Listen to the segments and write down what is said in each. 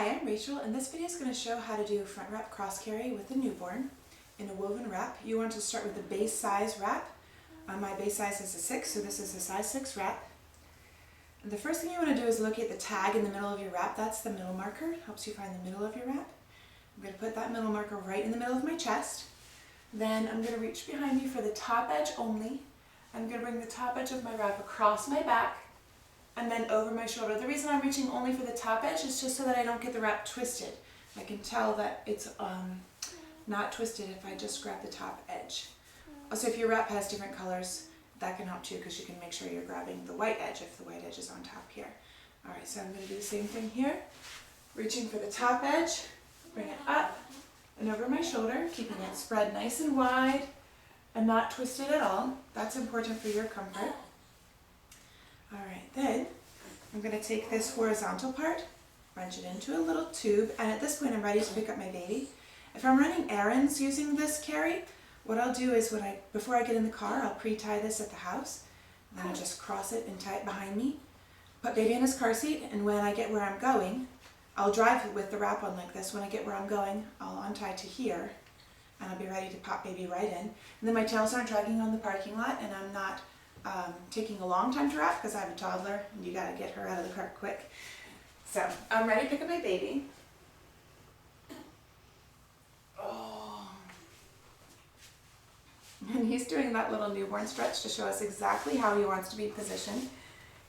Hi, I'm Rachel, and this video is going to show how to do front wrap cross carry with a newborn in a woven wrap. You want to start with the base size wrap. My base size is a 6, so this is a size 6 wrap. And the first thing you want to do is locate the tag in the middle of your wrap. That's the middle marker. It helps you find the middle of your wrap. I'm going to put that middle marker right in the middle of my chest. Then I'm going to reach behind me for the top edge only. I'm going to bring the top edge of my wrap across my back and then over my shoulder. The reason I'm reaching only for the top edge is just so that I don't get the wrap twisted. I can tell that it's not twisted if I just grab the top edge. Also, if your wrap has different colors, that can help too, because you can make sure you're grabbing the white edge if the white edge is on top here. Alright, so I'm going to do the same thing here. Reaching for the top edge, bring it up and over my shoulder, keeping it spread nice and wide and not twisted at all. That's important for your comfort. Alright, then I'm going to take this horizontal part, wrench it into a little tube, and at this point I'm ready to pick up my baby. If I'm running errands using this carry, what I'll do is before I get in the car, I'll pre-tie this at the house, and then I'll just cross it and tie it behind me, put baby in his car seat, and when I get where I'm going, I'll drive with the wrap on like this. When I get where I'm going, I'll untie to here, and I'll be ready to pop baby right in. And then my tails aren't dragging on the parking lot, and I'm not taking a long time to wrap because I have a toddler and you gotta get her out of the car quick. So I'm ready to pick up my baby. Oh. And he's doing that little newborn stretch to show us exactly how he wants to be positioned.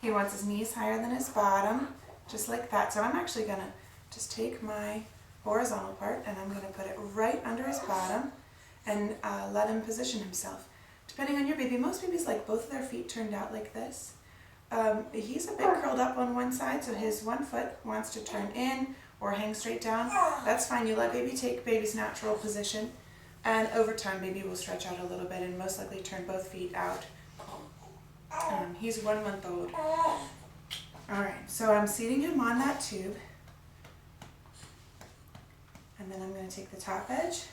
He wants his knees higher than his bottom, just like that. So I'm actually gonna just take my horizontal part and I'm gonna put it right under his bottom and let him position himself. Depending on your baby, most babies like both of their feet turned out like this. He's a bit curled up on one side, so his one foot wants to turn in or hang straight down. That's fine. You let baby take baby's natural position, and over time baby will stretch out a little bit and most likely turn both feet out. He's 1 month old. Alright, so I'm seating him on that tube, and then I'm going to take the top edge,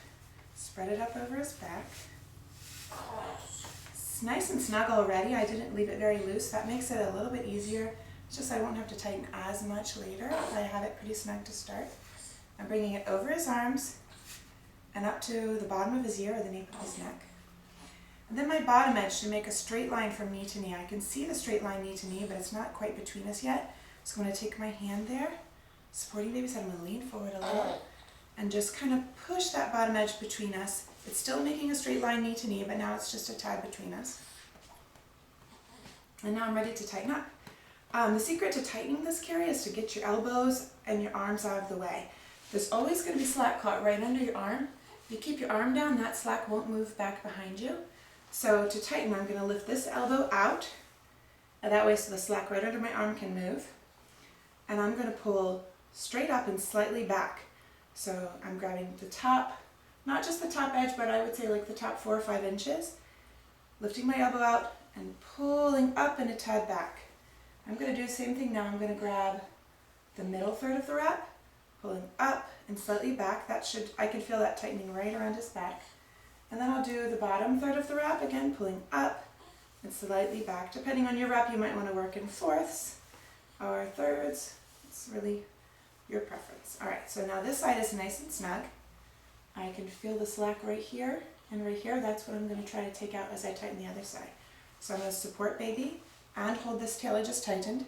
spread it up over his back. It's nice and snug already. I didn't leave it very loose. That makes it a little bit easier. It's just I won't have to tighten as much later. I have it pretty snug to start. I'm bringing it over his arms and up to the bottom of his ear or the nape of his neck. And then my bottom edge to make a straight line from knee to knee. I can see the straight line knee to knee, but it's not quite between us yet. So I'm going to take my hand there, supporting baby's head. I'm going to lean forward a little and just kind of push that bottom edge between us. It's still making a straight line knee to knee, but now it's just a tad between us. And now I'm ready to tighten up. The secret to tightening this carry is to get your elbows and your arms out of the way. There's always going to be slack caught right under your arm. If you keep your arm down, that slack won't move back behind you. So to tighten, I'm going to lift this elbow out, and that way so the slack right under my arm can move. And I'm going to pull straight up and slightly back. So I'm grabbing the top, not just the top edge, but I would say like the top 4 or 5 inches, lifting my elbow out and pulling up and a tad back. I'm going to do the same thing now. I'm going to grab the middle third of the wrap, pulling up and slightly back. I can feel that tightening right around his back. And then I'll do the bottom third of the wrap, again pulling up and slightly back. Depending on your wrap, you might want to work in fourths or thirds. It's really your preference. Alright, so now this side is nice and snug. I can feel the slack right here and right here. That's what I'm going to try to take out as I tighten the other side. So I'm going to support baby and hold this tail I just tightened.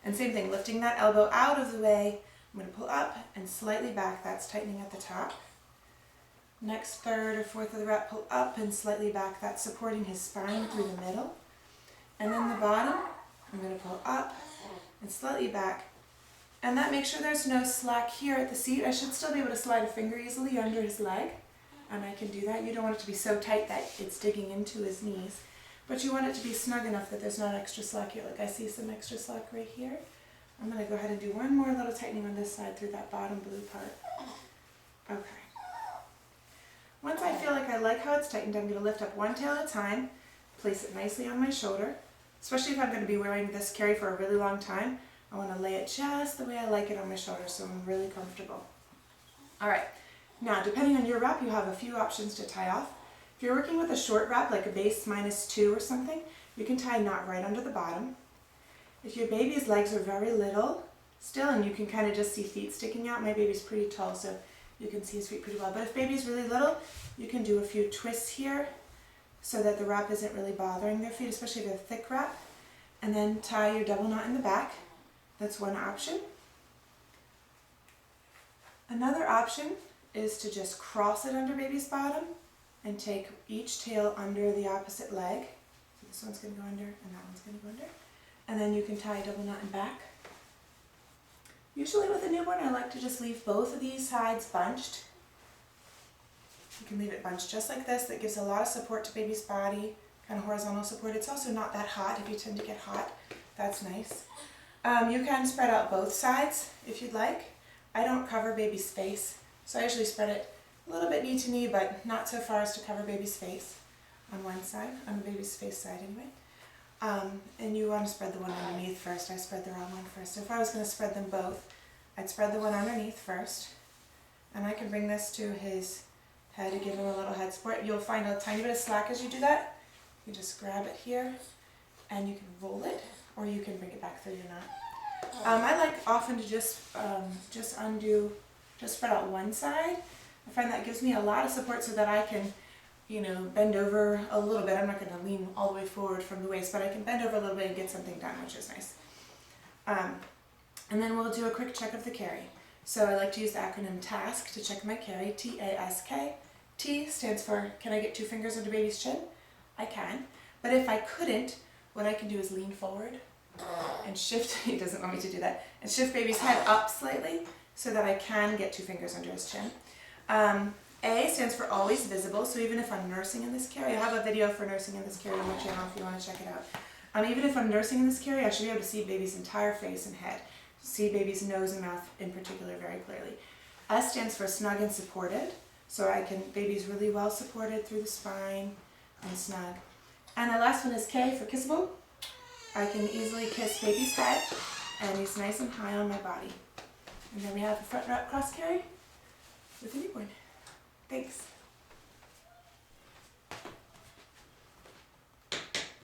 And same thing, lifting that elbow out of the way. I'm going to pull up and slightly back. That's tightening at the top. Next third or fourth of the wrap, pull up and slightly back. That's supporting his spine through the middle. And then the bottom, I'm going to pull up and slightly back. And that makes sure there's no slack here at the seat. I should still be able to slide a finger easily under his leg. And I can do that. You don't want it to be so tight that it's digging into his knees. But you want it to be snug enough that there's not extra slack here. Like I see some extra slack right here. I'm going to go ahead and do one more little tightening on this side through that bottom blue part. Okay. Once I feel like I like how it's tightened, I'm going to lift up one tail at a time, place it nicely on my shoulder. Especially if I'm going to be wearing this carry for a really long time, I want to lay it just the way I like it on my shoulder so I'm really comfortable. Alright, now depending on your wrap, you have a few options to tie off. If you're working with a short wrap like a base -2 or something, you can tie a knot right under the bottom. If your baby's legs are very little, still, and you can kind of just see feet sticking out. My baby's pretty tall, so you can see his feet pretty well. But if baby's really little, you can do a few twists here so that the wrap isn't really bothering their feet, especially if they're thick wrap. And then tie your double knot in the back. That's one option. Another option is to just cross it under baby's bottom and take each tail under the opposite leg. So this one's going to go under and that one's going to go under. And then you can tie a double knot in back. Usually with a newborn, I like to just leave both of these sides bunched. You can leave it bunched just like this. That gives a lot of support to baby's body, kind of horizontal support. It's also not that hot. If you tend to get hot, that's nice. You can spread out both sides if you'd like. I don't cover baby's face, so I usually spread it a little bit knee to knee, but not so far as to cover baby's face on one side, on the baby's face side anyway. And you want to spread the one underneath first. I spread the wrong one first. So if I was going to spread them both, I'd spread the one underneath first, and I can bring this to his head to give him a little head support. You'll find a tiny bit of slack as you do that. You just grab it here, and you can roll it, or you can bring it back through your knot. I like often to just spread out one side. I find that gives me a lot of support so that I can, bend over a little bit. I'm not going to lean all the way forward from the waist, but I can bend over a little bit and get something done, which is nice. And then we'll do a quick check of the carry. So I like to use the acronym TASK to check my carry, T-A-S-K. T stands for, can I get 2 fingers under baby's chin? I can. But if I couldn't, what I can do is lean forward and shift, he doesn't want me to do that, and shift baby's head up slightly so that I can get 2 fingers under his chin. A stands for always visible, so even if I'm nursing in this carry, I have a video for nursing in this carry on my channel if you want to check it out. Even if I'm nursing in this carry, I should be able to see baby's entire face and head, see baby's nose and mouth in particular very clearly. S stands for snug and supported, so baby's really well supported through the spine and snug. And the last one is K for kissable. I can easily kiss baby's head, and he's nice and high on my body. And then we have a front wrap cross carry with a newborn. Thanks.